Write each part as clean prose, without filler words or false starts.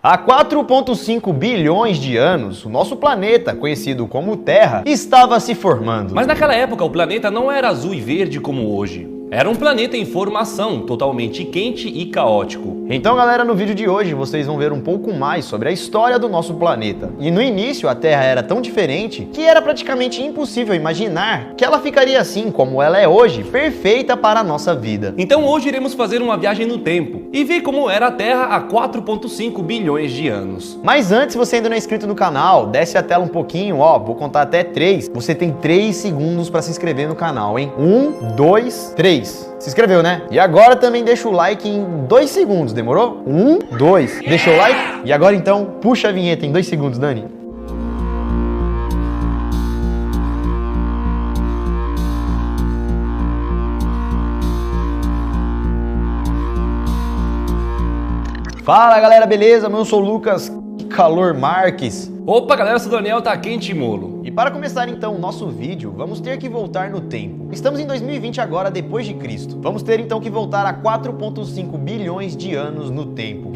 Há 4,5 bilhões de anos, o nosso planeta, conhecido como Terra, estava se formando. Mas naquela época o planeta não era azul e verde como hoje. Era um planeta em formação, totalmente quente e caótico. Então, galera, no vídeo de hoje vocês vão ver um pouco mais sobre a história do nosso planeta. E no início a Terra era tão diferente que era praticamente impossível imaginar que ela ficaria assim como ela é hoje, perfeita para a nossa vida. Então hoje iremos fazer uma viagem no tempo e ver como era a Terra há 4,5 bilhões de anos. Mas antes, se você ainda não é inscrito no canal, desce a tela um pouquinho, ó, vou contar até 3. Você tem 3 segundos para se inscrever no canal, hein? 1, 2, 3. Se inscreveu, né? E agora também deixa o like em 2 segundos, demorou? 1, 2. Deixou o like? E agora então, puxa a vinheta em 2 segundos, Dani. Fala, galera, beleza? Eu sou o Lucas Calor Marques. Opa, galera, eu sou o Daniel, tá quente, molo. E para começar então o nosso vídeo, vamos ter que voltar no tempo. Estamos em 2020 agora, depois de Cristo. Vamos ter então que voltar a 4,5 bilhões de anos no tempo.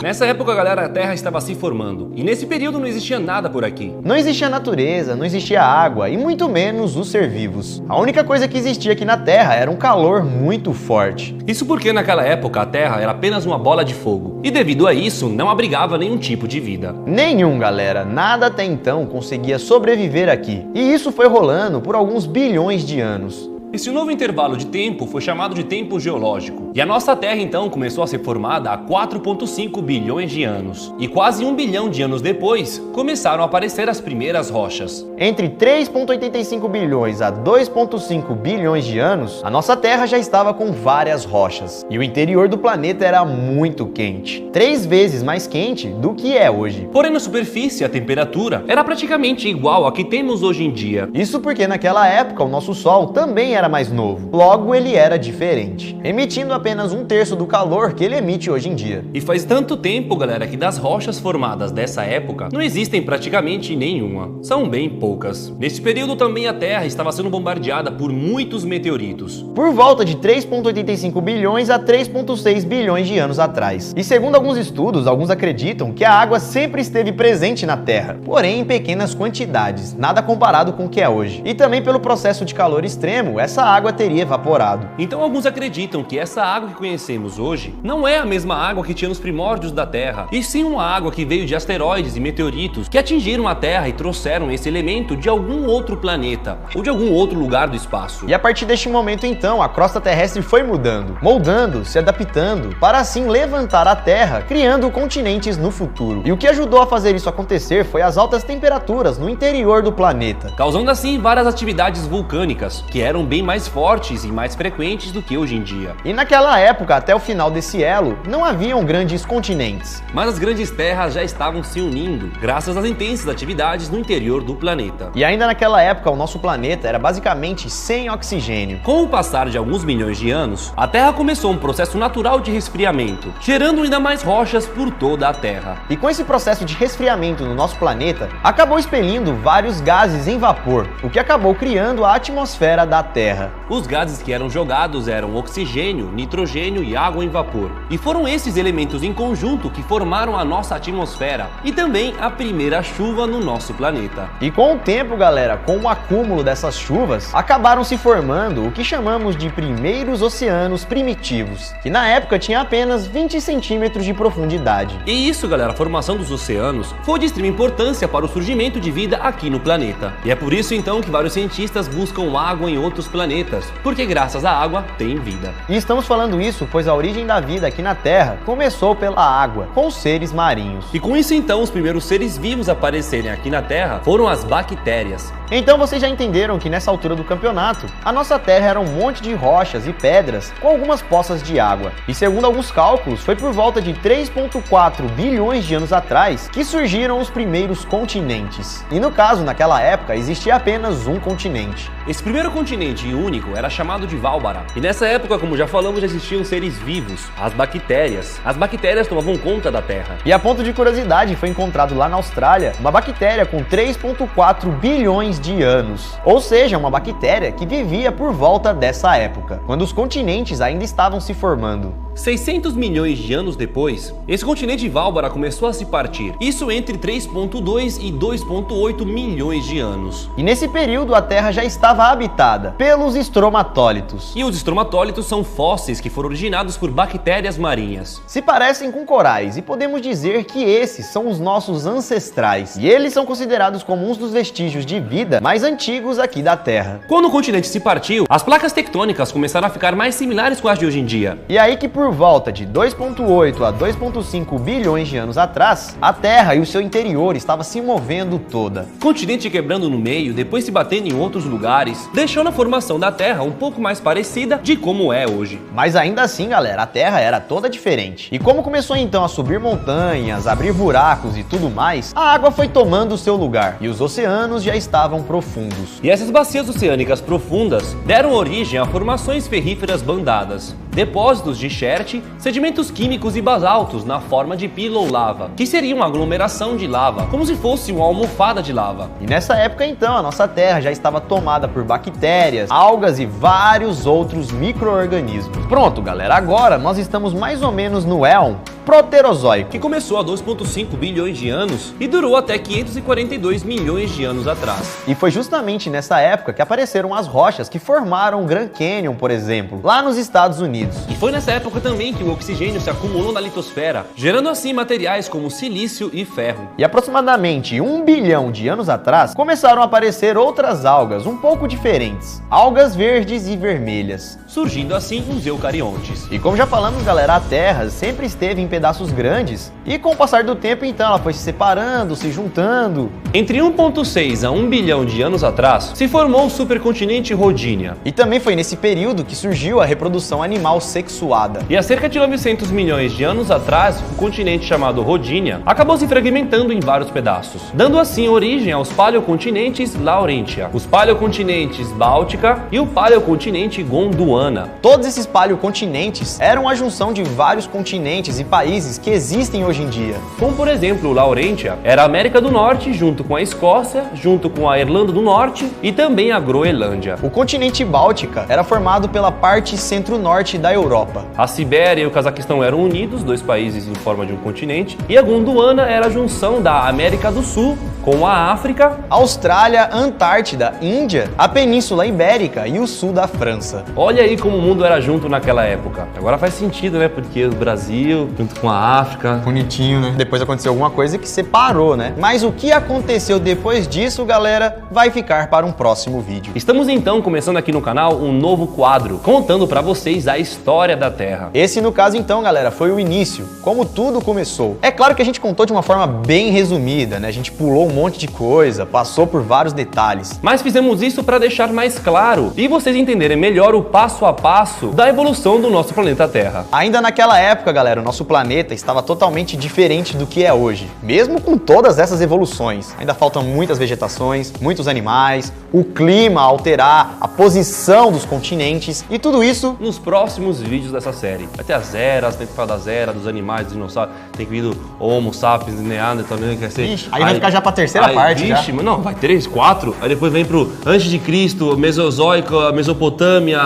Nessa época, galera, a Terra estava se formando. E nesse período não existia nada por aqui. Não existia natureza, não existia água e muito menos os ser vivos. A única coisa que existia aqui na Terra era um calor muito forte. Isso porque naquela época a Terra era apenas uma bola de fogo. E devido a isso, não abrigava nenhum tipo de vida. Nenhum, galera. Nada até então conseguia sobreviver aqui. E isso foi rolando por alguns bilhões de anos. Esse novo intervalo de tempo foi chamado de tempo geológico. E a nossa Terra então começou a ser formada há 4,5 bilhões de anos. E quase 1 bilhão de anos depois, começaram a aparecer as primeiras rochas. Entre 3,85 bilhões a 2,5 bilhões de anos, a nossa Terra já estava com várias rochas. E o interior do planeta era muito quente. 3 vezes mais quente do que é hoje. Porém, na superfície, a temperatura era praticamente igual à que temos hoje em dia. Isso porque naquela época o nosso Sol também era mais novo. Logo, ele era diferente, emitindo apenas 1/3 do calor que ele emite hoje em dia. E faz tanto tempo, galera, que das rochas formadas dessa época, não existem praticamente nenhuma. São bem poucas. Nesse período também a Terra estava sendo bombardeada por muitos meteoritos. Por volta de 3,85 bilhões a 3,6 bilhões de anos atrás. E segundo alguns estudos, alguns acreditam que a água sempre esteve presente na Terra, porém em pequenas quantidades, nada comparado com o que é hoje. E também pelo processo de calor extremo, essa água teria evaporado. Então alguns acreditam que essa água que conhecemos hoje não é a mesma água que tinha nos primórdios da Terra, e sim uma água que veio de asteroides e meteoritos que atingiram a Terra e trouxeram esse elemento de algum outro planeta ou de algum outro lugar do espaço. E a partir deste momento então, a crosta terrestre foi mudando, moldando, se adaptando, para assim levantar a Terra, criando continentes no futuro. E o que ajudou a fazer isso acontecer foi as altas temperaturas no interior do planeta, causando assim várias atividades vulcânicas, que eram bem mais fortes e mais frequentes do que hoje em dia. E naquela época, até o final desse elo, não haviam grandes continentes. Mas as grandes terras já estavam se unindo, graças às intensas atividades no interior do planeta. E ainda naquela época, o nosso planeta era basicamente sem oxigênio. Com o passar de alguns milhões de anos, a Terra começou um processo natural de resfriamento, gerando ainda mais rochas por toda a Terra. E com esse processo de resfriamento no nosso planeta, acabou expelindo vários gases em vapor, o que acabou criando a atmosfera da Terra. Os gases que eram jogados eram oxigênio, nitrogênio e água em vapor. E foram esses elementos em conjunto que formaram a nossa atmosfera e também a primeira chuva no nosso planeta. E com o tempo, galera, com o acúmulo dessas chuvas, acabaram se formando o que chamamos de primeiros oceanos primitivos, que na época tinha apenas 20 centímetros de profundidade. E isso, galera, a formação dos oceanos foi de extrema importância para o surgimento de vida aqui no planeta. E é por isso então que vários cientistas buscam água em outros planetas, porque graças à água tem vida. E estamos falando isso pois a origem da vida aqui na Terra começou pela água, com os seres marinhos. E com isso então os primeiros seres vivos a aparecerem aqui na Terra foram as bactérias. Então vocês já entenderam que nessa altura do campeonato, a nossa Terra era um monte de rochas e pedras com algumas poças de água. E segundo alguns cálculos, foi por volta de 3,4 bilhões de anos atrás que surgiram os primeiros continentes. E no caso, naquela época, existia apenas um continente. Esse primeiro continente continente único era chamado de Válvara. E nessa época, como já falamos, já existiam seres vivos, as bactérias. As bactérias tomavam conta da Terra. E a ponto de curiosidade, foi encontrado lá na Austrália uma bactéria com 3,4 bilhões de anos. Ou seja, uma bactéria que vivia por volta dessa época, quando os continentes ainda estavam se formando. 600 milhões de anos depois, esse continente Válvara começou a se partir. Isso entre 3,2 e 2,8 milhões de anos. E nesse período a Terra já estava habitada pelos estromatólitos. E os estromatólitos são fósseis que foram originados por bactérias marinhas. Se parecem com corais e podemos dizer que esses são os nossos ancestrais. E eles são considerados como uns dos vestígios de vida mais antigos aqui da Terra. Quando o continente se partiu, as placas tectônicas começaram a ficar mais similares com as de hoje em dia. E aí que por volta de 2,8 a 2,5 bilhões de anos atrás, a Terra e o seu interior estava se movendo toda. O continente quebrando no meio, depois se batendo em outros lugares, deixando a formação da Terra um pouco mais parecida de como é hoje. Mas ainda assim, galera, a Terra era toda diferente. E como começou então a subir montanhas, abrir buracos e tudo mais, a água foi tomando o seu lugar e os oceanos já estavam profundos. E essas bacias oceânicas profundas deram origem a formações ferríferas bandadas, depósitos de xerte, sedimentos químicos e basaltos na forma de pilolava, que seria uma aglomeração de lava, como se fosse uma almofada de lava. E nessa época então, a nossa Terra já estava tomada por bactérias, algas e vários outros micro-organismos. Pronto, galera, agora nós estamos mais ou menos no éon Proterozoico, que começou há 2,5 bilhões de anos e durou até 542 milhões de anos atrás. E foi justamente nessa época que apareceram as rochas que formaram o Grand Canyon, por exemplo, lá nos Estados Unidos. E foi nessa época também que o oxigênio se acumulou na litosfera, gerando assim materiais como silício e ferro. E aproximadamente 1 bilhão de anos atrás, começaram a aparecer outras algas um pouco diferentes, algas verdes e vermelhas, surgindo assim os eucariontes. E como já falamos, galera, a Terra sempre esteve em pedaços grandes e com o passar do tempo, então, ela foi se separando, se juntando. Entre 1,6 a 1 bilhão de anos atrás, se formou o supercontinente Rodinia. E também foi nesse período que surgiu a reprodução animal sexuada. E há cerca de 900 milhões de anos atrás, o continente chamado Rodinia acabou se fragmentando em vários pedaços, dando assim origem aos paleocontinentes Laurentia, os paleocontinentes Báltica e o paleocontinente Gondwana. Todos esses paleocontinentes eram a junção de vários continentes e países que existem hoje em dia. Como por exemplo, o Laurentia era a América do Norte junto com a Escócia, junto com a Irlanda do Norte e também a Groenlândia. O continente Báltica era formado pela parte centro-norte da Europa. A Sibéria e o Cazaquistão eram unidos, dois países em forma de um continente, e a Gondwana era a junção da América do Sul com a África, Austrália, Antártida, Índia, a Península Ibérica e o sul da França. Olha aí como o mundo era junto naquela época. Agora faz sentido, né? Porque o Brasil, junto com a África... Bonitinho, né? Depois aconteceu alguma coisa que separou, né? Mas o que aconteceu depois disso, galera, vai ficar para um próximo vídeo. Estamos então começando aqui no canal um novo quadro, contando para vocês a história da Terra. Esse, no caso, então, galera, foi o início, como tudo começou. É claro que a gente contou de uma forma bem resumida, né? A gente pulou um monte de coisa, passou por vários detalhes. Mas fizemos isso para deixar mais claro e vocês entenderem melhor o passo a passo da evolução do nosso planeta Terra. Ainda naquela época, galera, o nosso planeta estava totalmente diferente do que é hoje. Mesmo com todas essas evoluções, ainda faltam muitas vegetações, muitos animais, o clima alterar, a posição dos continentes e tudo isso nos próximos vídeos dessa série. Vai ter as eras, tem que falar das eras, dos animais, dos dinossauros, tem que vir do Homo sapiens, Neanderthal também, quer ser... Ixi, aí vai ficar já pra terceira parte, vixe, já. Não, vai 3, 4, aí depois vem pro antes de Cristo, Mesozoico, Mesopotâmia,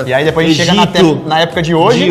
e aí depois Egito, a gente chega na época de hoje,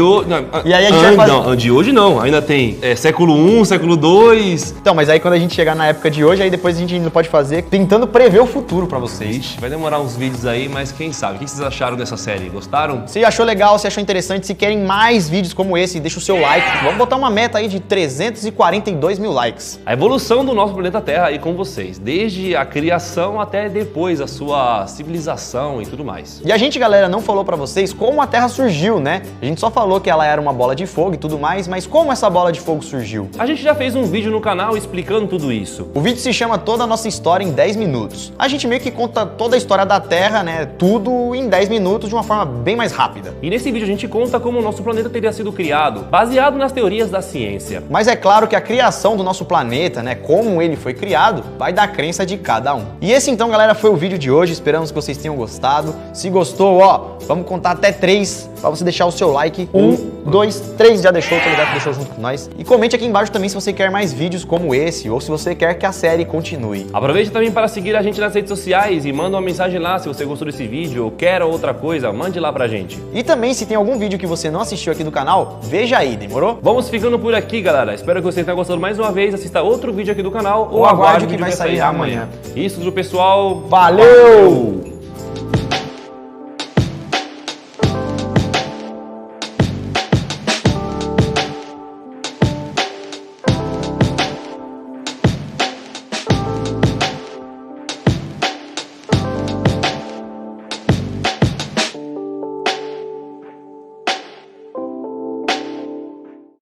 e aí a gente vai fazer... Não, de hoje não, ainda tem século 1, século 2... Então, mas aí quando a gente chegar na época de hoje, aí depois a gente ainda pode fazer tentando prever o futuro pra vocês. Ixi, vai demorar uns vídeos aí, mas quem sabe? O que vocês acharam dessa série? Gostaram? Se achou legal, se achou interessante, se querem mais vídeos como esse, deixa o seu like. Vamos botar uma meta aí de 342 mil likes. A evolução do nosso planeta Terra aí com vocês, desde a criação até depois a sua civilização e tudo mais. E a gente, galera, não falou pra vocês como a Terra surgiu, né? A gente só falou que ela era uma bola de fogo e tudo mais, mas como essa bola de fogo surgiu? A gente já fez um vídeo no canal explicando tudo isso. O vídeo se chama Toda a Nossa História em 10 minutos. A gente meio que conta toda a história da Terra, né? Tudo em 10 minutos de uma forma bem mais rápida. E nesse vídeo a gente conta como o nosso planeta teria sido criado, baseado nas teorias da ciência. Mas é claro que a criação do nosso planeta, né? Como ele foi criado, baseado, vai da crença de cada um. E esse então, galera, foi o vídeo de hoje. Esperamos que vocês tenham gostado. Se gostou, ó, vamos contar até 3 para você deixar o seu like. 1, 2, 3, já deixou, tá ligado? Deixou junto com nós. E comente aqui embaixo também se você quer mais vídeos como esse ou se você quer que a série continue. Aproveite também para seguir a gente nas redes sociais e manda uma mensagem lá se você gostou desse vídeo ou quer outra coisa, mande lá pra gente. E também, se tem algum vídeo que você não assistiu aqui no canal, veja aí, demorou? Vamos ficando por aqui, galera. Espero que você tenha gostado mais uma vez. Assista outro vídeo aqui do canal ou aguarde o que vai sair amanhã. Isso, pessoal. Valeu!